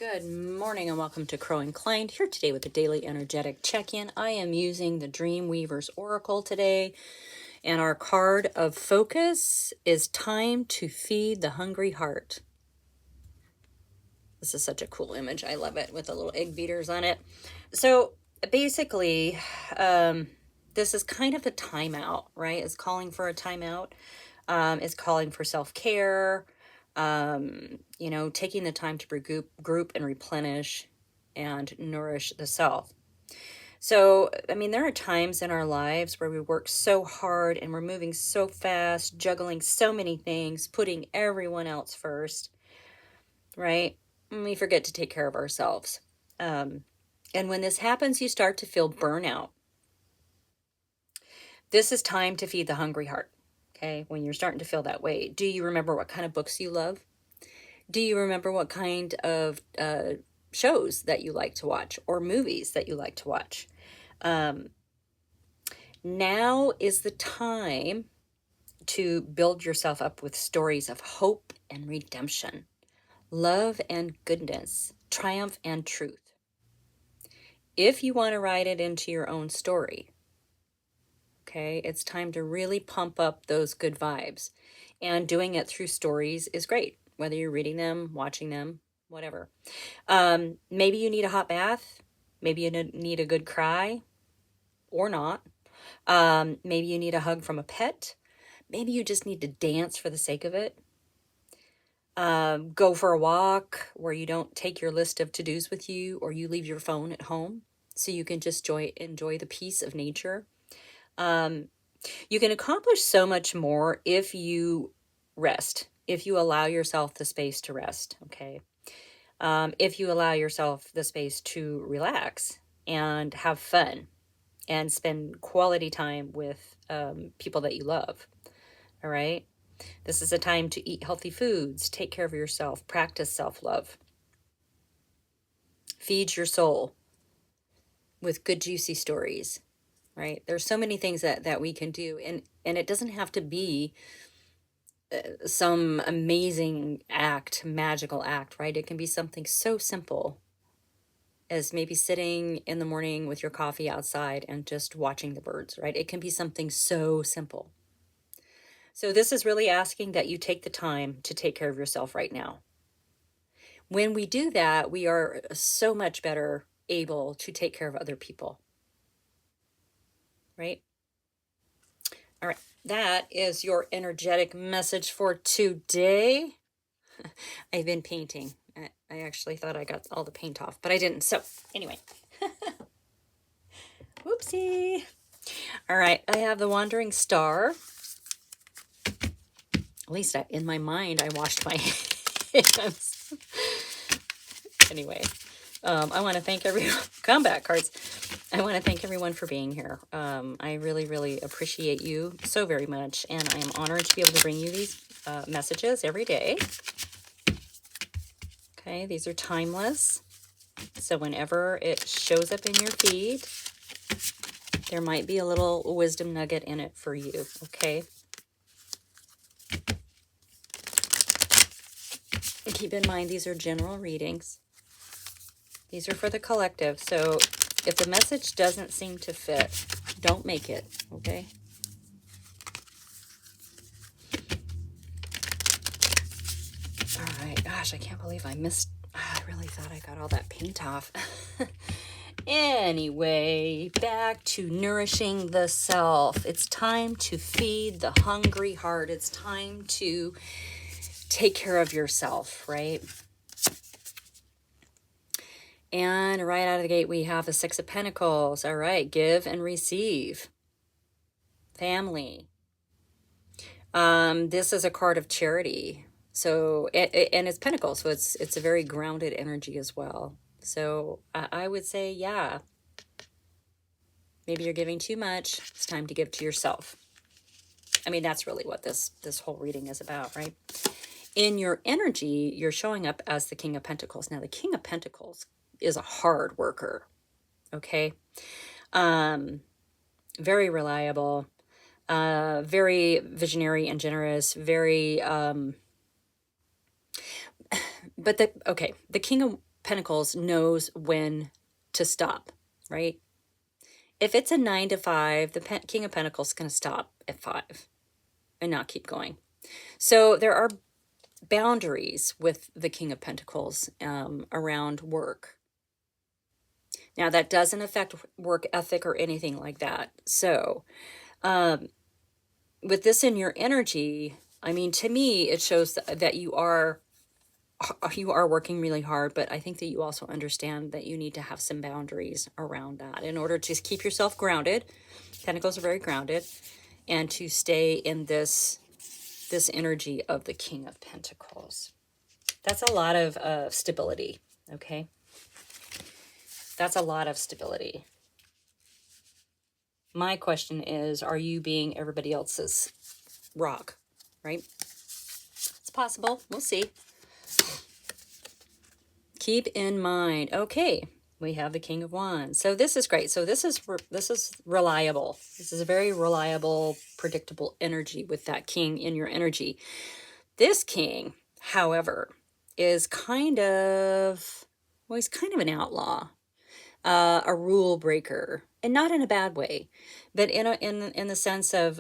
Good morning and welcome to Crow Inclined, here today with a daily energetic check-in. I am using the Dreamweaver's Oracle today, and our card of focus is Time to Feed the Hungry Heart. This is such a cool image. I love it with the little egg beaters on it. So basically, this is kind of a timeout, right? It's calling for a timeout. It's calling for self-care. Taking the time to group and replenish and nourish the self. So, there are times in our lives where we work so hard and we're moving so fast, juggling so many things, putting everyone else first, right? And we forget to take care of ourselves. And when this happens, you start to feel burnout. This is time to feed the hungry heart, okay? When you're starting to feel that way. Do you remember what kind of books you love? Do you remember what kind of shows that you like to watch or movies that you like to watch? Now is the time to build yourself up with stories of hope and redemption, love and goodness, triumph and truth. If you want to write it into your own story, okay, it's time to really pump up those good vibes. And doing it through stories is great. Whether you're reading them, watching them, whatever. Maybe you need a hot bath. Maybe you need a good cry or not. Maybe you need a hug from a pet. Maybe you just need to dance for the sake of it. Go for a walk where you don't take your list of to-dos with you, or you leave your phone at home so you can just enjoy the peace of nature. You can accomplish so much more if you rest. If you allow yourself the space to rest, okay? If you allow yourself the space to relax and have fun and spend quality time with people that you love, all right? This is a time to eat healthy foods, take care of yourself, practice self-love. Feed your soul with good, juicy stories, right? There's so many things that we can do, and it doesn't have to be some amazing act, magical act, right? It can be something so simple as maybe sitting in the morning with your coffee outside and just watching the birds, right? It can be something so simple. So this is really asking that you take the time to take care of yourself right now. When we do that, we are so much better able to take care of other people, right? All right, that is your energetic message for today. I've been painting. I actually thought I got all the paint off, but I didn't. So anyway, whoopsie. All right, I have the Wandering Star. At least in my mind, I washed my hands. Anyway, I want to thank everyone. Combat cards. I want to thank everyone for being here. I really, really appreciate you so very much, and I am honored to be able to bring you these messages every day. Okay, these are timeless. So whenever it shows up in your feed, there might be a little wisdom nugget in it for you, okay? And keep in mind, these are general readings. These are for the collective. So if the message doesn't seem to fit, don't make it, okay? All right, gosh, I can't believe I missed. I really thought I got all that paint off. Anyway, back to nourishing the self. It's time to feed the hungry heart. It's time to take care of yourself, right? And right out of the gate, we have the Six of Pentacles. All right, give and receive. Family. This is a card of charity. So, and it's Pentacles, so it's a very grounded energy as well. So I would say, yeah, maybe you're giving too much. It's time to give to yourself. That's really what this whole reading is about, right? In your energy, you're showing up as the King of Pentacles. Now, the King of Pentacles is a hard worker, okay? Very reliable, very visionary and generous, very... the King of Pentacles knows when to stop, right? If it's a 9 to 5, the King of Pentacles is going to stop at 5 and not keep going. So there are boundaries with the King of Pentacles around work. Now, that doesn't affect work ethic or anything like that. So with this in your energy, I mean, to me, it shows that you are working really hard, but I think that you also understand that you need to have some boundaries around that in order to keep yourself grounded. Pentacles are very grounded, and to stay in this energy of the King of Pentacles. That's a lot of stability, okay? That's a lot of stability. My question is, are you being everybody else's rock, right? It's possible. We'll see. Keep in mind, okay, we have the King of Wands. So this is great. So this is reliable. This is a very reliable, predictable energy with that King in your energy. This King, however, is kind of, well, he's kind of an outlaw, a rule breaker, and not in a bad way, but in the sense of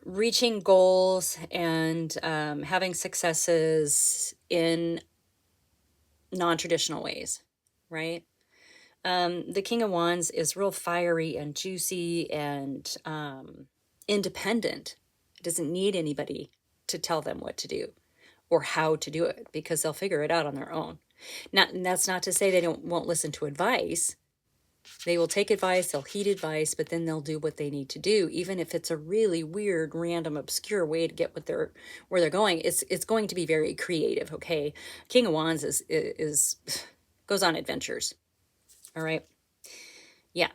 reaching goals and having successes in non-traditional ways, right? The King of Wands is real fiery and juicy and independent. It doesn't need anybody to tell them what to do or how to do it, because they'll figure it out on their own. And that's not to say they won't listen to advice. They will take advice, they'll heed advice, but then they'll do what they need to do, even if it's a really weird, random, obscure way to get where they're going. It's going to be very creative, okay? King of Wands is goes on adventures, all right? Yeah,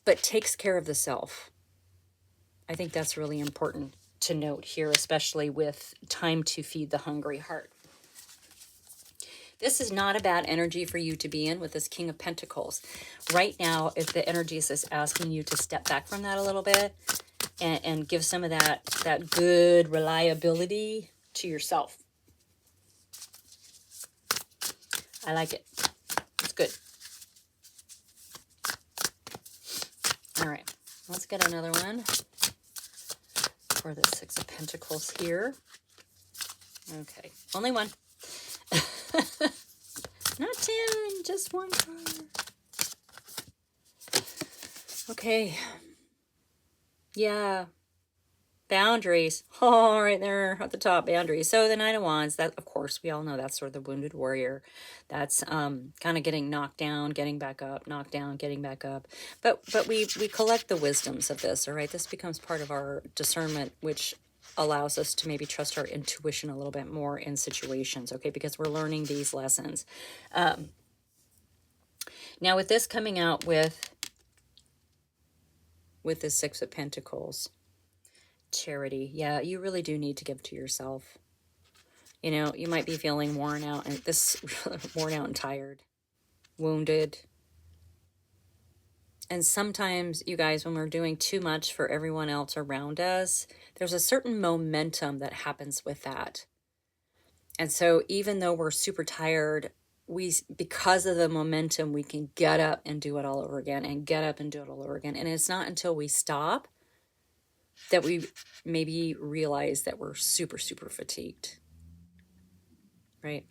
but takes care of the self. I think that's really important to note here, especially with time to feed the hungry heart. This is not a bad energy for you to be in with this King of Pentacles. Right now, if the energy is asking you to step back from that a little bit and give some of that good reliability to yourself. I like it. It's good. All right, let's get another one for the Six of Pentacles here. Okay, only one. Not 10, just one card. Okay. Yeah. Boundaries. Oh, right there at the top, boundaries. So the Knight of Wands, that, of course, we all know that's sort of the wounded warrior. That's kind of getting knocked down, getting back up, knocked down, getting back up. But we collect the wisdoms of this, all right? This becomes part of our discernment, which allows us to maybe trust our intuition a little bit more in situations, okay? Because we're learning these lessons. Now, with this coming out with the Six of Pentacles, charity. Yeah, you really do need to give to yourself. You know, you might be feeling worn out and worn out and tired, wounded. And sometimes, you guys, when we're doing too much for everyone else around us, there's a certain momentum that happens with that. And so even though we're super tired, because of the momentum, we can get up and do it all over again and get up and do it all over again. And it's not until we stop that we maybe realize that we're super, super fatigued, right?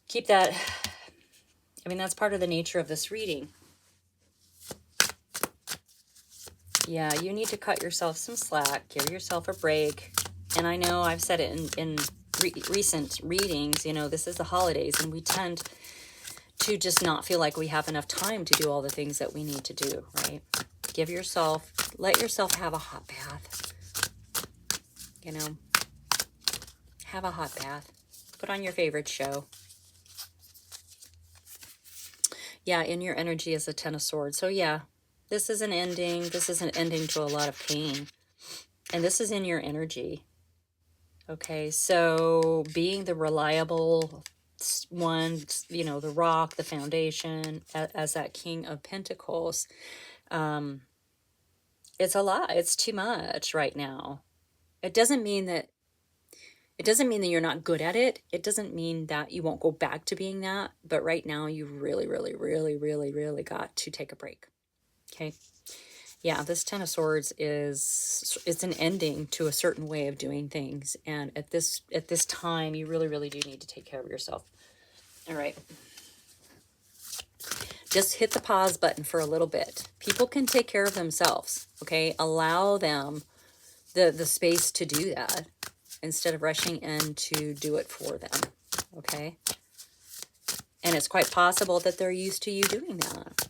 Keep that. I mean, that's part of the nature of this reading. Yeah, you need to cut yourself some slack, give yourself a break. And I know I've said it in recent readings, you know, this is the holidays and we tend to just not feel like we have enough time to do all the things that we need to do, right? Let yourself have a hot bath, you know, have a hot bath, put on your favorite show. Yeah, in your energy is the Ten of Swords. So yeah, this is an ending. This is an ending to a lot of pain. And this is in your energy. Okay, so being the reliable one, you know, the rock, the foundation, as that King of Pentacles, it's a lot. It's too much right now. It doesn't mean that It doesn't mean that you're not good at it. It doesn't mean that you won't go back to being that. But right now, you really, really, really, really, really got to take a break. Okay. Yeah, this Ten of Swords is it's an ending to a certain way of doing things. And at this time, you really, really do need to take care of yourself. All right. Just hit the pause button for a little bit. People can take care of themselves, okay? Allow them the space to do that instead of rushing in to do it for them, okay? And it's quite possible that they're used to you doing that.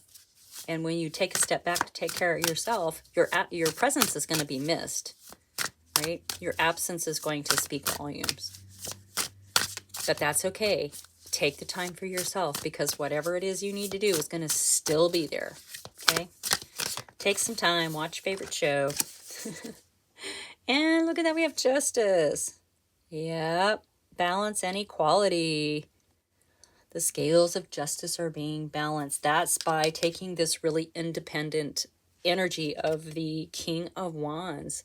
And when you take a step back to take care of yourself, your presence is going to be missed, right? Your absence is going to speak volumes. But that's okay. Take the time for yourself, because whatever it is you need to do is going to still be there, okay? Take some time, watch your favorite show. And look at that, we have Justice. Yep, balance and equality. The scales of justice are being balanced. That's by taking this really independent energy of the King of Wands.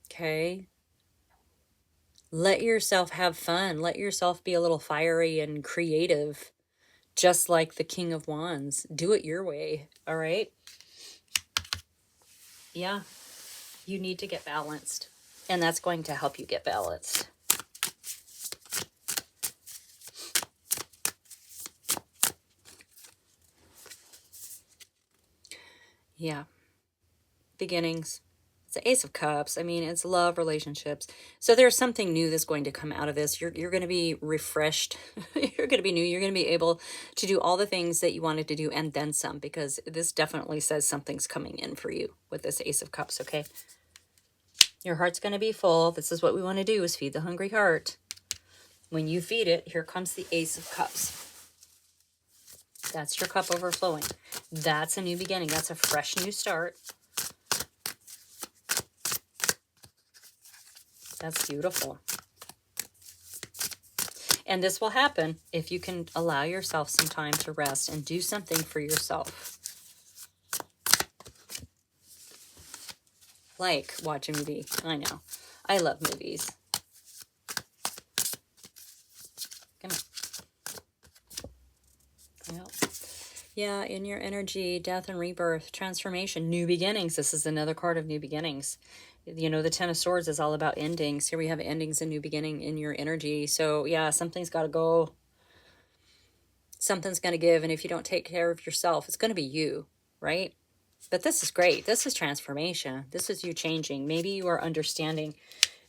Okay? Let yourself have fun. Let yourself be a little fiery and creative, just like the King of Wands. Do it your way, all right? Yeah, you need to get balanced, and that's going to help you get balanced. Yeah, beginnings. It's the Ace of Cups. I mean, it's love, relationships. So there's something new that's going to come out of this. You're going to be refreshed. You're going to be new. You're going to be able to do all the things that you wanted to do and then some, because this definitely says something's coming in for you with this Ace of Cups, okay? Your heart's going to be full. This is what we want to do, is feed the hungry heart. When you feed it, here comes the Ace of Cups. That's your cup overflowing. That's a new beginning. That's a fresh new start. That's beautiful. And this will happen if you can allow yourself some time to rest and do something for yourself. Like watch a movie. I know. I love movies. Come on. Yep. Yeah, in your energy, death and rebirth, transformation, new beginnings. This is another card of new beginnings. You know, the Ten of Swords is all about endings. Here we have endings and new beginning in your energy. So yeah, something's got to go. Something's going to give. And if you don't take care of yourself, it's going to be you, right? But this is great. This is transformation. This is you changing. Maybe you are understanding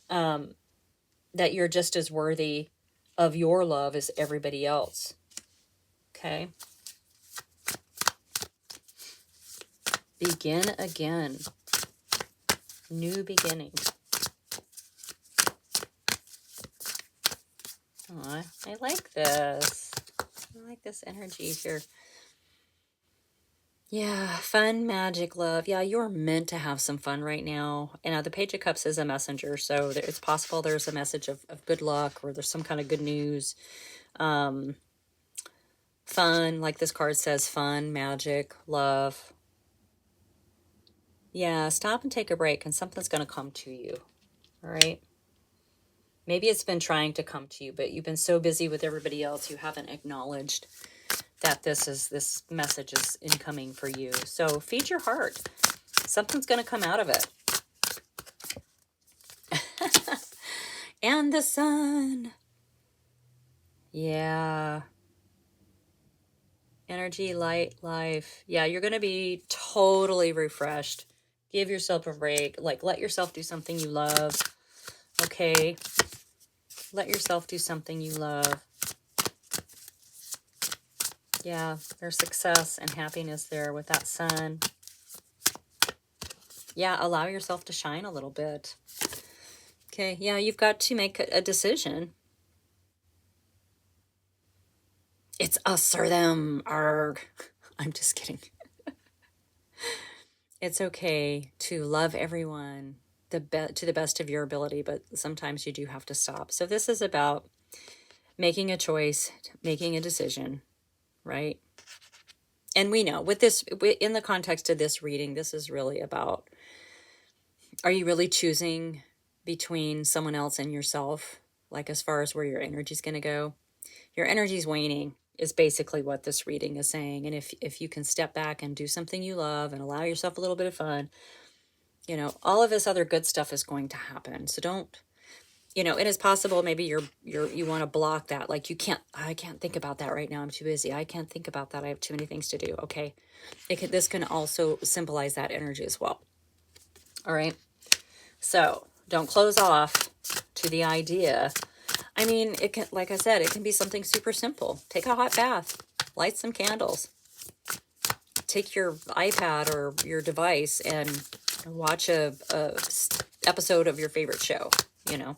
that you're just as worthy of your love as everybody else. Okay? Begin again. New beginning. Oh, I like this. I like this energy here. Yeah, fun, magic, love. Yeah, you're meant to have some fun right now. And the Page of Cups is a messenger, so it's possible there's a message of good luck, or there's some kind of good news. Fun, like this card says, fun, magic, love. Yeah, stop and take a break, and something's going to come to you. All right? Maybe it's been trying to come to you, but you've been so busy with everybody else, you haven't acknowledged that this message is incoming for you. So feed your heart. Something's going to come out of it. And the sun. Yeah. Energy, light, life. Yeah, you're going to be totally refreshed. Give yourself a break. Like, let yourself do something you love. Okay? Let yourself do something you love. Yeah, there's success and happiness there with that sun. Yeah, allow yourself to shine a little bit. Okay, yeah, you've got to make a decision. It's us or them. Arg. I'm just kidding. It's okay to love everyone to the best of your ability, but sometimes you do have to stop. So this is about making a choice, making a decision, right? And we know with this, in the context of this reading, this is really about, are you really choosing between someone else and yourself, like as far as where your energy is going to go. Your energy's waning is basically what this reading is saying. And if you can step back and do something you love and allow yourself a little bit of fun, you know, all of this other good stuff is going to happen. So don't, you know, it is possible maybe you want to block that. Like I can't think about that right now. I'm too busy. I can't think about that. I have too many things to do. Okay. This can also symbolize that energy as well. All right. So don't close off to the idea. I mean, it can, like I said, it can be something super simple. Take a hot bath, light some candles, take your iPad or your device and watch a episode of your favorite show, you know.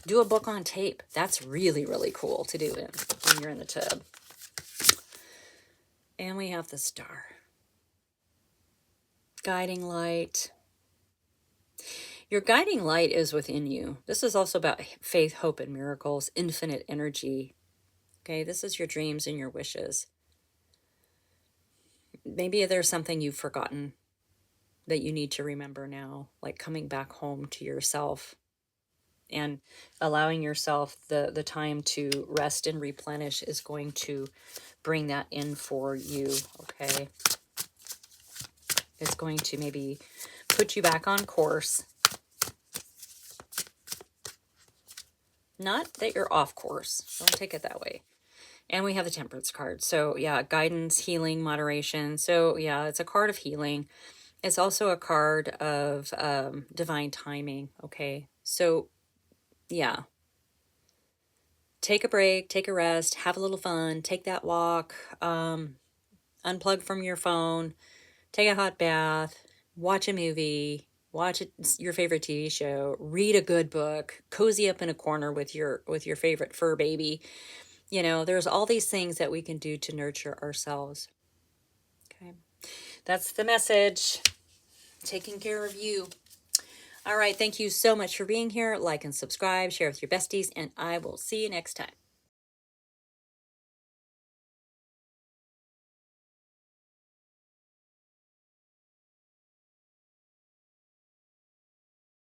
Do a book on tape. That's really, really cool to do when you're in the tub. And we have the star. Guiding light. Your guiding light is within you. This is also about faith, hope, and miracles, infinite energy. Okay, this is your dreams and your wishes. Maybe there's something you've forgotten that you need to remember now, like coming back home to yourself and allowing yourself the time to rest and replenish is going to bring that in for you, okay? It's going to maybe put you back on course. Not that you're off course. Don't take it that way. And we have the Temperance card. So yeah, guidance, healing, moderation. So yeah, it's a card of healing. It's also a card of divine timing, okay? So yeah. Take a break, take a rest, have a little fun, take that walk, unplug from your phone, take a hot bath, watch a movie, watch your favorite TV show, read a good book, cozy up in a corner with your favorite fur baby. You know, there's all these things that we can do to nurture ourselves. Okay. That's the message. Taking care of you. All right. Thank you so much for being here. Like and subscribe, share with your besties, and I will see you next time.